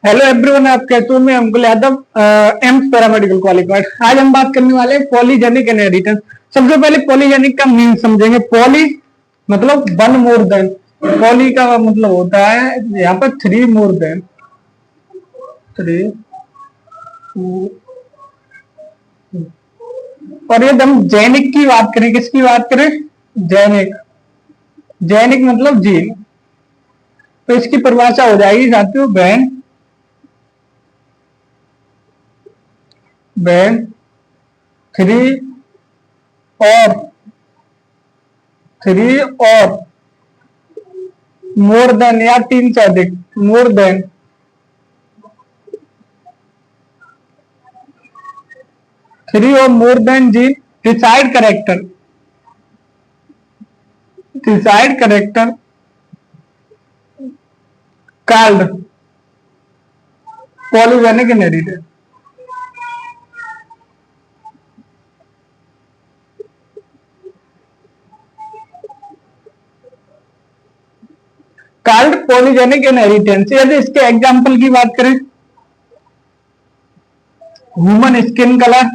Hello everyone, आप कैसे हो? मैं अंकुल यादव, एम्स पैरामेडिकल क्वालिफाइड। आज हम बात करने वाले हैं पॉलीजेनिक इनहेरिटेंस। सबसे पहले पॉलीजेनिक का मीन समझेंगे। पॉली मतलब वन मोर देन। पॉली का मतलब होता है यहाँ पर थ्री मोर देन, थ्री। और यदि हम जैनिक की बात करें, किसकी बात करें? जैनिक। जैनिक मतलब जीन। तो इसकी परिभाषा हो जाएगी साथियों, वैन वैन थ्री और थ्री और मोर देन या तीन से अधिक, मोर देन थ्री और more than gene decide character, decide character called polygenic inheritance. Called polygenic inheritance. यदि इसके एग्जांपल की बात करें, human skin colour,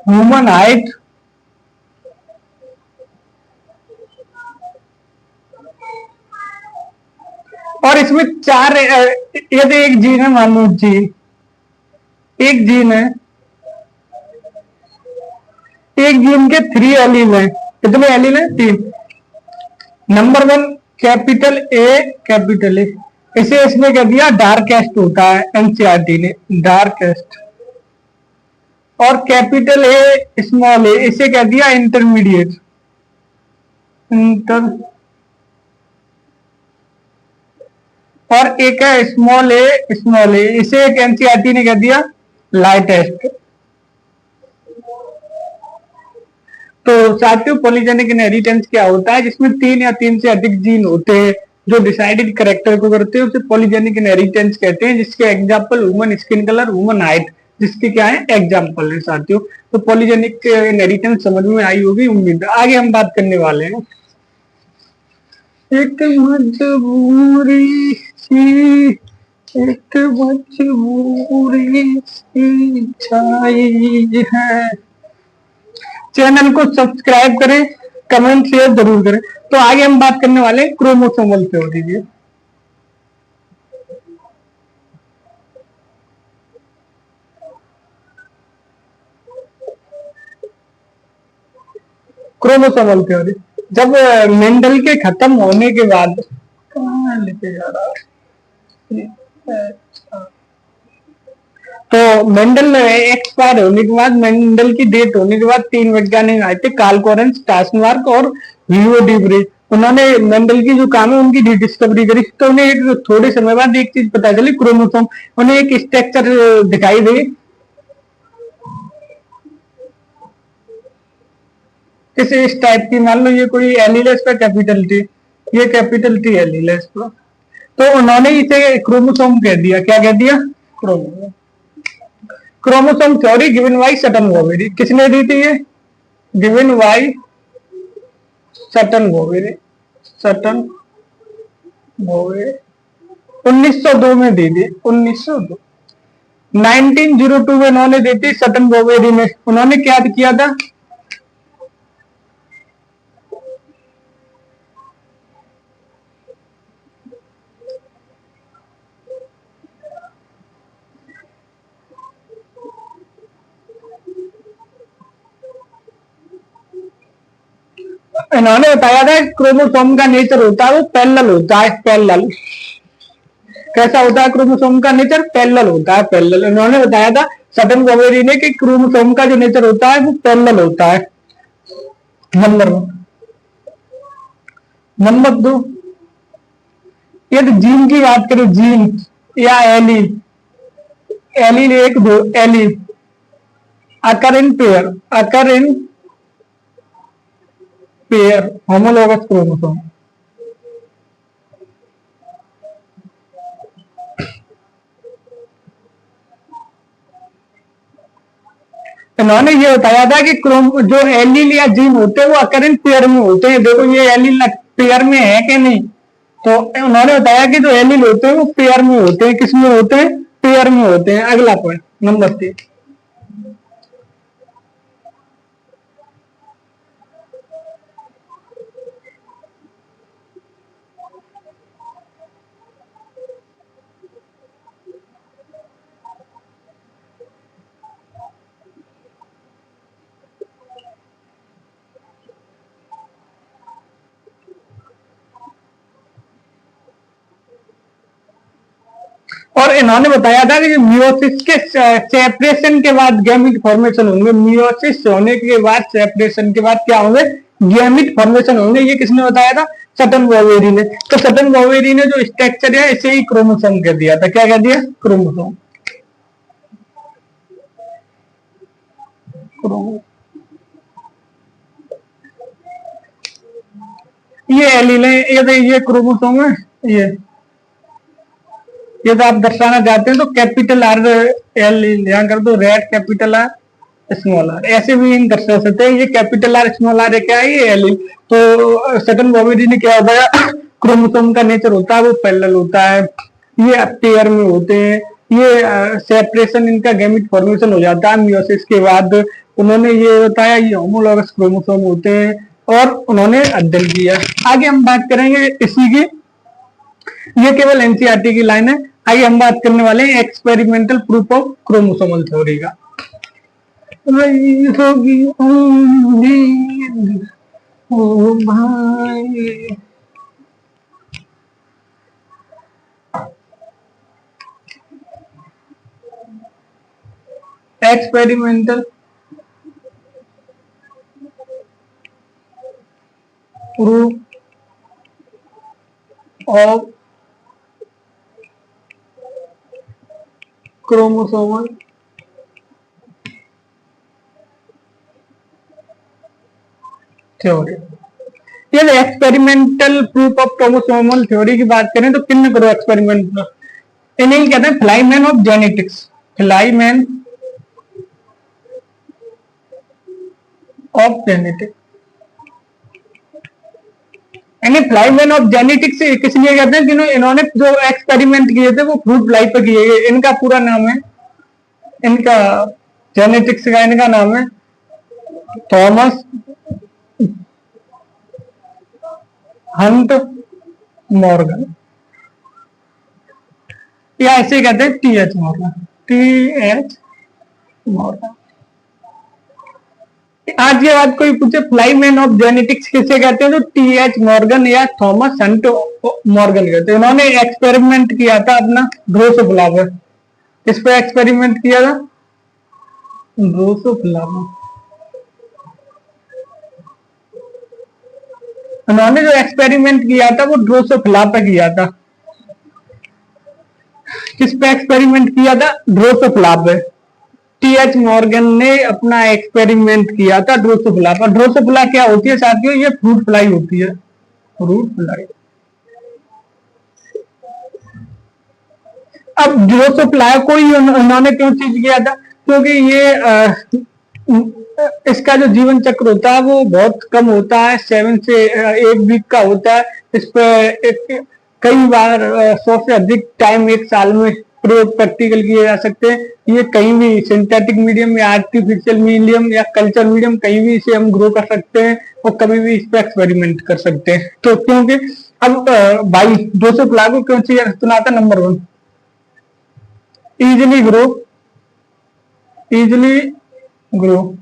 human height, और इसमें चार यदि एक जीन है, मान लो जीन, एक जीन है, एक जीन के थ्री एलील है। कितने एलील है? तीन। Number one capital A, capital A, इसे इसने कह दिया डार्केस्ट होता है, एनसीईआरटी ने डार्केस्ट। और कैपिटल ए स्मॉल ए, इसे कह दिया इंटरमीडिएट, इंटर। और एक है स्मॉल ए, स्मॉल ए, इसे एक एनसीईआरटी ने कह दिया लाइटेस्ट। तो साथियों, पॉलीजेनिक इनहेरिटेंस क्या होता है? जिसमें तीन या तीन से अधिक जीन होते हैं जो डिसाइडेड करेक्टर को करते हैं, उसे पॉलीजेनिक इनहेरिटेंस कहते हैं। जिसके example human skin colour, human height, जिसके क्या है एग्जांपल है साथियों। तो पॉलीजेनिक इनहेरिटेंस समझ में आई होगी उम्मीद। आगे हम बात करने वाले हैं एक मजबूरी सी, एक मजबूरी सी छाई है। चैनल को सब्सक्राइब करें, कमेंट शेयर जरूर करें। तो आगे हम बात करने वाले हैं क्रोमोसोमल थ्योरी की। क्रोमोसोमल थ्योरी जब मेंडल के खत्म होने के बाद, कहाँ लेके जा रहा है? तो मेंडल एक्सपायर होने के बाद, मेंडल की डेथ होने के बाद तीन वैज्ञानिक आए थे, कार्ल कोरेंस, स्टार्समार्क और वीओ डीब्रे। उन्होंने मेंडल की जो काम है उनकी डिस्कवरी करी। तो उन्हें एक थोड़े समय बाद एक चीज पता चली, क्रोमोसोम। उन्हें एक स्ट्रक्चर दिखाई दी, इस टाइप की। मान लो ये कोई एलील है, इसका कैपिटल टी, ये कैपिटल टी एलील है इसका। तो उन्होंने इसे क्रोमोसोम कह दिया। क्या कह दिया? Chromosome. Chromosome theory given by Sutton Boveri. किसने दी थी ये? Given by Sutton Boveri, Sutton Boveri. 1902 में दी थी, 1902। 1902 में उन्होंने दी थी सटन बोवेरी में। उन्होंने क्या किया था? इन्होंने बताया था क्रोमोसोम का नेचर होता है वो पैरेलल होता है, पैरेलल। कैसा होता है क्रोमोसोम का नेचर? पैरेलल होता है, पैरेलल। इन्होंने बताया था सटन बोवेरी ने कि क्रोमोसोम का जो नेचर होता है वो पैरेलल होता है। Number one. नंबर दो, यदि जीन की बात करें, जीन या एलील, एलील एक दो, allele occur in pair, occur in pair, homologous chromosome. इन्होंने उन्होंने ये बताया था कि क्रोम जो एलील या जीन होते हैं वो अकरेंट पेयर में होते हैं। देखो ये एलील पेयर में है कि नहीं, तो उन्होंने बताया कि जो एलील होते हैं वो पेयर में होते हैं। किस में होते हैं? पेयर में होते हैं। अगला पॉइंट नंबर 3। और इन्होंने बताया था कि मियोसिस के सेपरेशन के बाद गैमिट फॉर्मेशन होंगे। मियोसिस होने के बाद, सेपरेशन के बाद क्या होंगे? गैमिट फॉर्मेशन होंगे। ये किसने बताया था? सटन बॉवेरी ने। तो सटन बॉवेरी ने जो स्ट्रक्चर है इसे ही क्रोमोसोम कह दिया था। क्या कह दिया? क्रोमोसोम। ये एलील है, ये क्रोमोसोम है। ये तो आप दर्शाना चाहते हैं तो कैपिटल आर एल ध्यान कर दो, red capital R small R, ऐसे भी इन दर्शा सकते हैं। ये कैपिटल आर स्मॉल आर है, क्या है? ये एल। तो सटन बॉबी ने क्या बताया? क्रोमोसोम का नेचर होता है वो पैरेलल होता है, ये पेयर में होते हैं, ये सेपरेशन इनका गैमेट फॉर्मेशन हो जाता है मियोसिस के बाद। उन्होंने ये बताया ये होमोलॉगस क्रोमोसोम होते हैं और उन्होंने अध्ययन किया। आगे हम बात करेंगे इसी की, ये केवल एनसीईआरटी की लाइन है। आइए हम बात करने वाले हैं experimental proof of chromosomal theory का। होगी उम्मीद ओ भाई। Experimental proof of chromosomal theory. ये experimental proof of chromosomal theory की बात करें तो किन करो एक्सपेरिमेंट, इन्हें कहते हैं फ्लाईमैन ऑफ जेनेटिक्स। फ्लाईमैन ऑफ जेनेटिक्स, यानी फ्लाईमैन ऑफ जेनेटिक्स किस लिए कहते हैं? जिन्होंने इन्होंने जो एक्सपेरिमेंट किए थे वो फ्रूट फ्लाई पर किए गए। इनका पूरा नाम है, इनका जेनेटिक्स का इनका नाम है थॉमस हंट मॉर्गन, या ऐसे कहते हैं टीएच मॉर्गन। TH Morgan. आज के बाद कोई पूछे फ्लाईमैन ऑफ जेनेटिक्स किसे कहते हैं तो टीएच मॉर्गन या थॉमस हंट मॉर्गन कहते हैं। उन्होंने एक्सपेरिमेंट किया था अपना ड्रोसोफ्ला पर। किस पे एक्सपेरिमेंट किया था? ड्रोसोफ्ला। उन्होंने जो एक्सपेरिमेंट किया था वो ड्रोसोफ्ला पे किया था। किस पे एक्सपेरिमेंट किया था? ड्रोसोफ्ला पे। टीएच मॉर्गन ने अपना एक्सपेरिमेंट किया था ड्रोसोफ्ला पर। ड्रोसोफ्ला क्या होती है साथियों? ये फ्रूट फ्लाई होती है, फ्रूट फ्लाई। अब ड्रोसोफ्ला को ही उन्होंने क्यों चीज किया था? क्योंकि ये इसका जो जीवन चक्र होता है वो बहुत कम होता है, 7 से 8 वीक का होता है। इस पर कई बार 100 से अधिक टाइम एक साल में प्रयोग प्रैक्टिकल किए जा सकते हैं। ये कहीं भी सिंथेटिक मीडियम या आर्टिफिशियल मीडियम या कल्चर मीडियम कहीं भी इसे हम ग्रो कर सकते हैं और कभी भी इस पर एक्सपेरिमेंट कर सकते हैं। तो क्योंकि अब भाई 200 लागू क्यों चाहिए सुना था? Number 1 easily grow, easily grow.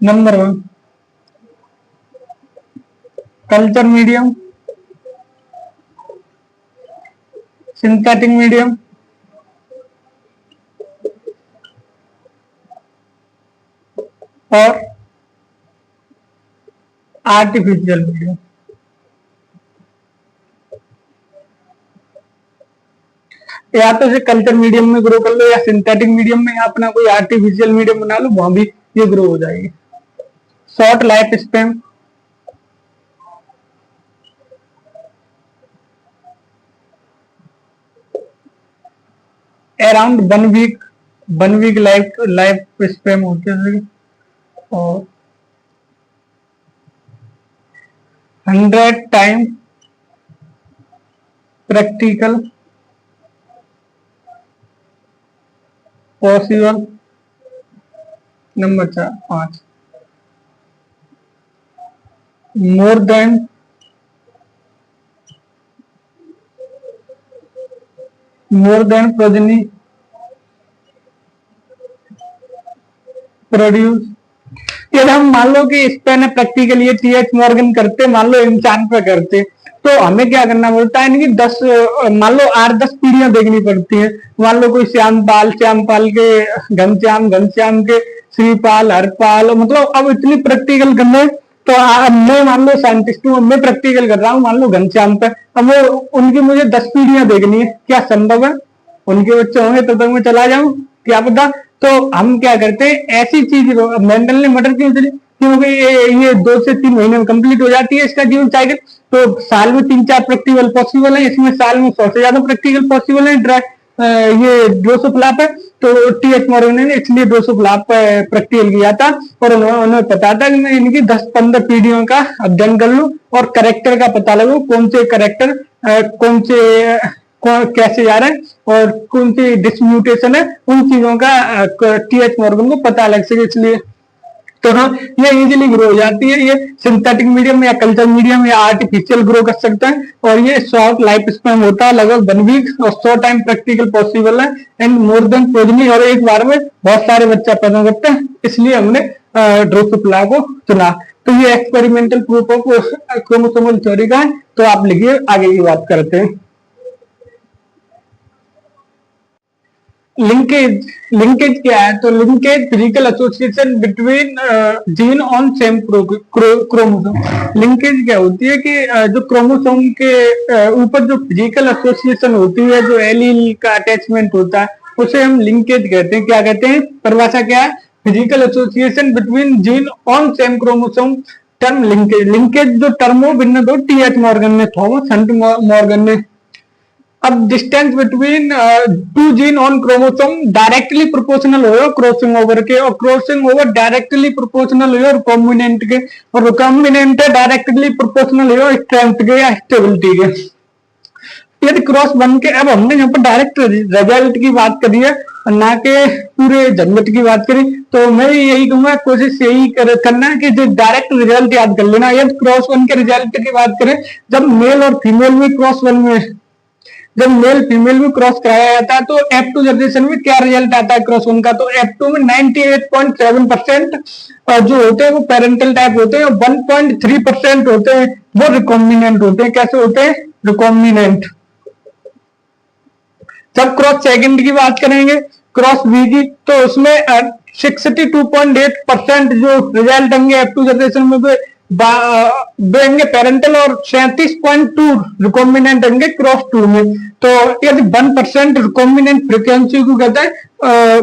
Number 1 culture medium, synthetic medium और आर्टिफिशियल मीडियम। या तो इसे कल्चर मीडियम में ग्रो कर लो या सिंथेटिक मीडियम में, या अपना कोई आर्टिफिशियल मीडियम बना लो, वहां भी ये ग्रो हो जाएगी। Short life span, around 1 week 1 week life span होती है, और 100 time practical possible. Number 5, more than progeny produce. यदि हम मान लो कि इस पे प्रैक्टिकल ये टीएच मॉर्गन करते, मान लो इंसान पे करते, तो हमें क्या करना पड़ता है, इनकी 10 मान लो 8-10 पीढ़ियां देखनी पड़ती हैं। मान लो कोई श्यामपाल के घनश्याम के श्रीपाल, हरपाल, मतलब अब इतनी प्रैक्टिकल करने, तो मैं मान लो साइंटिस्ट हूँ, मैं प्रैक्टिकल कर रहा हूँ मान लो घनश्याम पे, अब वो उनकी मुझे 10 पीढ़ियां देखनी है, क्या संभव है? उनके बच्चे होंगे तब तक मैं चला जाऊं, क्या पता। तो हम क्या करते हैं, ऐसी चीज मेंटल ने मटर क्यों चली, क्योंकि ये 2 से 3 महीने में कंप्लीट हो जाती है इसका जीवन साइकिल। तो साल में 3-4 प्रैक्टिकल पॉसिबल है, इसमें साल में 100 से ज्यादा प्रैक्टिकल पॉसिबल है। ये ड्रोसोफ्लाप है, तो टीएच मॉर्गन ने इसलिए ड्रोसोफ्लाप प्रैक्टिकल किया था, और उन्हें पता था कि मैं इनकी 10-15 पीढ़ियों का अध्ययन कर लूं और करेक्टर का पता लगू, कौन से करेक्टर कौन से कैसे जा रहे हैं और कौन सी डिस्म्यूटेशन है, उन चीजों का टीएच मॉर्गन को पता लग सके, इसलिए। तो हाँ, ये इजीली ग्रो हो जाती है, ये सिंथेटिक मीडियम या कल्चर मीडियम या आर्टिफिशियल ग्रो कर सकता है, और ये शॉर्ट लाइफ स्पैन होता है, लगभग 1 वीक, और 100 टाइम प्रैक्टिकल पॉसिबल है, एंड मोर देन प्रोजेनी, और एक बार में बहुत सारे बच्चा पैदा करते हैं, इसलिए हमने ड्रोसोफ्ला को चुना। तो ये experimental proof of chromosomal theory का है। तो आप लिखिए, आगे की बात करते हैं। लिंकेज, लिंकेज क्या है? तो linkage physical association between gene on same chromosome. Linkage क्या होती है कि जो क्रोमोसोम के ऊपर जो फिजिकल एसोसिएशन होती है, जो एलील का अटैचमेंट होता है, उसे हम लिंकेज कहते हैं। क्या कहते हैं? परिभाषा क्या है? Physical association between gene on same chromosome, term linkage. Linkage जो टर्म हो भिन्न दो टीएच मॉर्गन ने, थॉमस हंट मॉर्गन ने। अब distance between 2 gene on chromosome directly proportional हो क्रॉसिंग ओवर के, और क्रॉसिंग ओवर डायरेक्टली प्रोपोर्शनल हो रिकॉम्बिनेंट के, और रिकॉम्बिनेंट डायरेक्टली प्रोपोर्शनल हो स्ट्रेंथ के या स्टेबिलिटी के। यदि क्रॉस बन के, अब हमने यहाँ पर डायरेक्ट रिजल्ट की बात करी है, ना के पूरे झंझट की बात करी, तो मैं यही कहूंगा, कोशिश यही करना है कि जो डायरेक्ट रिजल्ट याद कर लेना। यदि क्रॉस वन के रिजल्ट की बात करें, जब मेल और फीमेल में क्रॉस वन में, जब मेल फीमेल में क्रॉस कराया जाता है, तो F2 जनरेशन में क्या रिजल्ट आता है क्रॉस वन का? तो F2 में 98.7% जो होते हैं वो पेरेंटल टाइप होते हैं, और 1.3% होते हैं वो रिकॉम्बिनेंट होते हैं। कैसे होते हैं? रिकॉम्बिनेंट। जब क्रॉस सेकंड की बात करेंगे, क्रॉस बी की, तो उसमें 62.8% जो रिजल्ट होंगे F2 जनरेशन में देंगे पेरेंटल, और 37.2 रिकॉम्बिनेंट होंगे क्रॉस 2 में। तो यदि 1% रिकॉम्बिनेंट फ्रीक्वेंसी को कहते हैं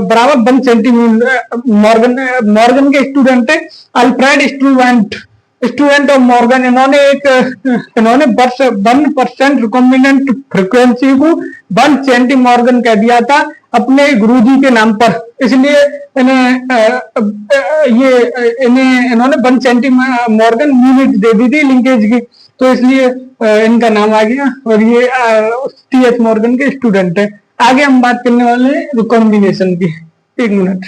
बराबर 1 सेंटीमीटर। मॉर्गन के स्टूडेंट है अल्फ्रेड स्टूडेंट ऑफ मॉर्गन, इन्होंने 1% रिकॉम्बिनेंट फ्रीक्वेंसी को 1 सेंटी मॉर्गन कह दिया था अपने गुरुजी के नाम पर, इसलिए इन्होंने 1 सेंटी मॉर्गन यूनिट दे दी थी लिंकेज की, तो इसलिए इनका नाम आ गया, और ये टीएच मॉर्गन के स्टूडेंट है। आगे हम बात करने वाले हैं रिकॉम्बिनेशन की। 1 मिनट।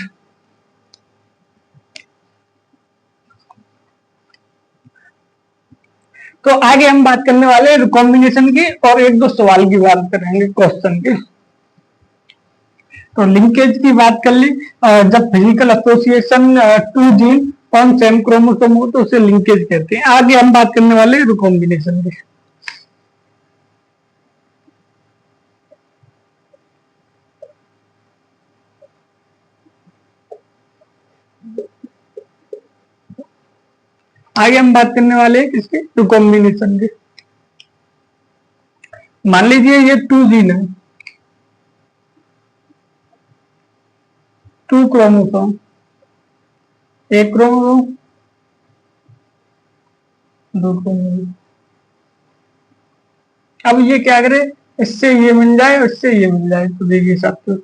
तो आगे हम बात करने वाले हैं रिकॉम्बिनेशन की, और 1-2 सवाल की बात करेंगे क्वेश्चन की। तो लिंकेज की बात कर ली, जब physical association 2 gene on same chromosome हो तो उसे लिंकेज कहते हैं। आगे हम बात करने वाले हैं रिकॉम्बिनेशन की। आगे हम बात करने वाले हैं किसके? रिकॉम्बिनेशन की। मान लीजिए ये 2 जीन है, 2 क्रोमोसोम, 1 क्रोमोसोम, 2 क्रोमोसोम। अब ये क्या करे, इससे ये मिल जाए, इससे ये मिल जाए, तो देखिए हिसाब से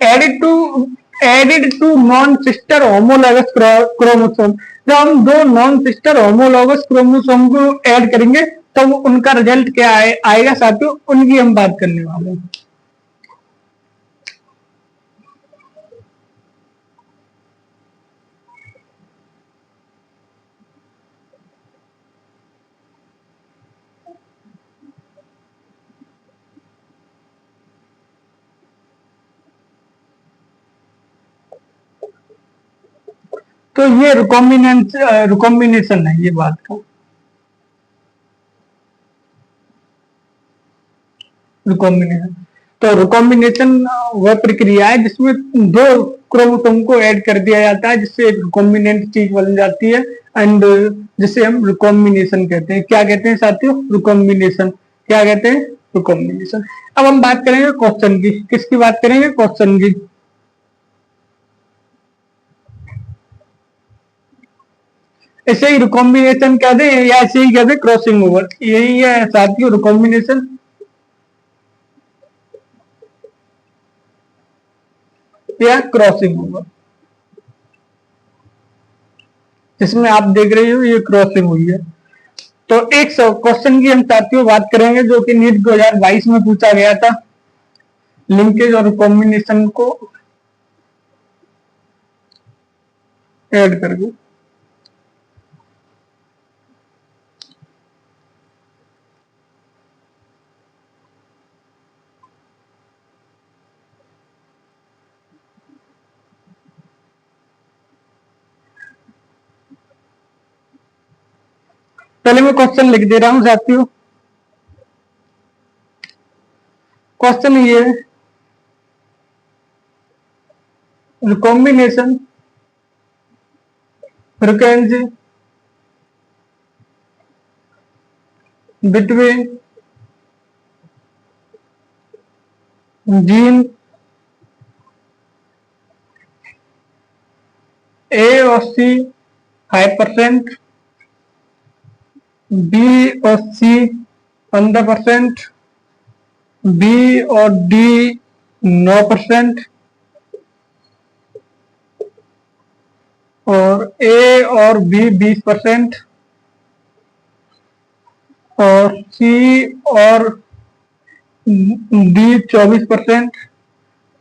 added to non sister homologous chromosome. जब हम दो नॉन सिस्टर होमोलॉगस क्रोमोसोम को ऐड करेंगे तो उनका रिजल्ट क्या आएगा साथियों, उनकी हम बात करने वाले हैं। तो ये रिकॉम्बिनेशन है ये बात का। रिकॉम्बिनेशन, तो रिकॉम्बिनेशन वह प्रक्रिया है जिसमें दो क्रोमोसोम को ऐड कर दिया जाता है जिससे एक रिकॉम्बिनेंट चीज बन जाती है, एंड जिसे हम रिकॉम्बिनेशन कहते हैं। क्या कहते हैं साथियों? रिकॉम्बिनेशन। क्या कहते हैं? रिकॉम्बिनेशन। अब हम बात करेंगे क्वेश्चन की। किसकी बात करेंगे? क्वेश्चन की। ऐसे ही रिकॉम्बिनेशन कह दें या ऐसे ही कह दें क्रॉसिंग ओवर, यही है साथियों रिकॉम्बिनेशन या क्रॉसिंग ओवर। जिसमें आप देख रहे हो ये क्रॉसिंग हुई है। तो एक क्वेश्चन की हम साथियों बात करेंगे जो कि नीट 2022 में पूछा गया था, लिंकेज और कॉम्बिनेशन को ऐड करके। पहले मैं क्वेश्चन लिख दे रहा हूं साथियों। क्वेश्चन ये है, recombination frequency between gene A और सी 5%, बी और सी 15%, बी और डी 9%, और ए और बी 20%, और सी और डी 24%,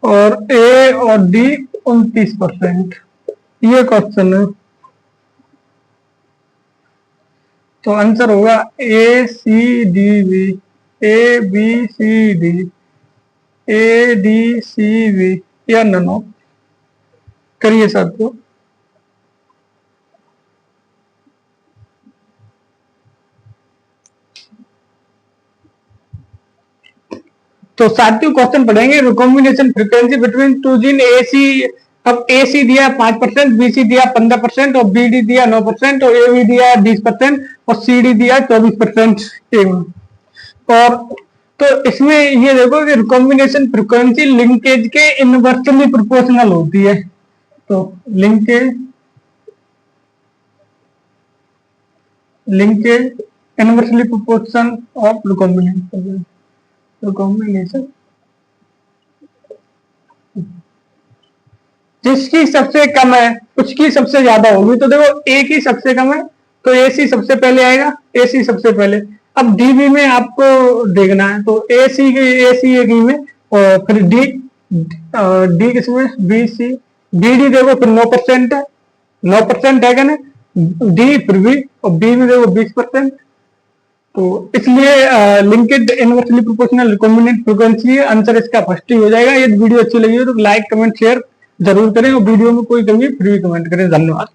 और ए और डी 29%। ये क्वेश्चन है। तो आंसर होगा A C D B, A B C D, A D C B या ननो। करिए साथियों। तो साथियों क्वेश्चन पढ़ेंगे, recombination frequency between two gene A C. अब ए सी दिया 5%, बी सी दिया 15%, और बी डी दिया 9%, और ए बी दिया 20%, और सी डी दिया 24%। और तो इसमें ये देखो कि रिकॉम्बिनेशन फ्रीक्वेंसी लिंकेज के इनवर्सली प्रोपोर्शनल होती है। तो linkage inversely proportion of recombination जिसकी सबसे कम है उसकी सबसे ज्यादा होगी। तो देखो ए की सबसे कम है तो ए सी सबसे पहले आएगा, ए सी सबसे पहले। अब डीबी में आपको देखना है, तो ए सी एक ही में, और फिर डी किसमें? B C. बी डी देखो फिर 9% है, 9% है क्या ना, डी फिर बी, और बी में देखो 20%। तो इसलिए linked inversely proportional recombinant frequency है। आंसर इसका फर्स्ट ही हो जाएगा। यदि वीडियो अच्छी लगी हो तो लाइक कमेंट शेयर जरूर करें, और वीडियो में कोई कमी फिर भी कमेंट करें। धन्यवाद।